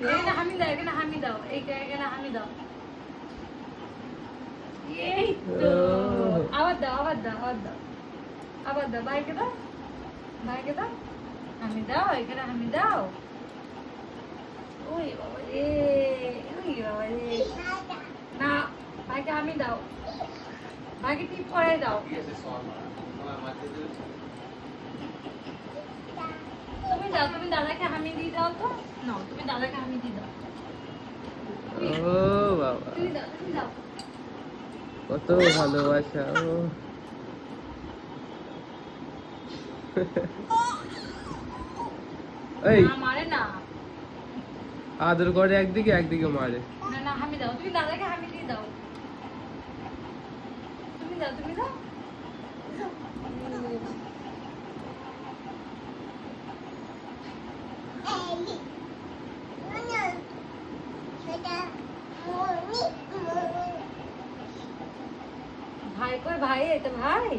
এখানে হামি দাও, এখানে হামি দাও, এখানে হামি দাও। এই তো আবার দাও, আবার দাও, আবার দাও, আবার দাও, ভাইকে দাও, ভাইকে দাও, হামি দাও, এখানে হামি দাও। ওই বাবা রে, ওই বাবা রে, না ভাইকে হামি দাও, ভাইকে টিপ করে দাও। তুমি দাও, তুমি দাদাকে হামি দিয়ে দাও তো। না তুমি দাদাকে হামি দিয়ে দাও। ও বাবা, তুমি দাও, তুমি দাও। কত ভালোবাসা। ও এই না মারে না, আদর করে একদিকে একদিকে মারে। না না হামি দাও, তুমি দাদাকে হামি দিয়ে দাও। তুমি দাও, তুমি দাও। ভাই কই ভাই, এটা ভাই।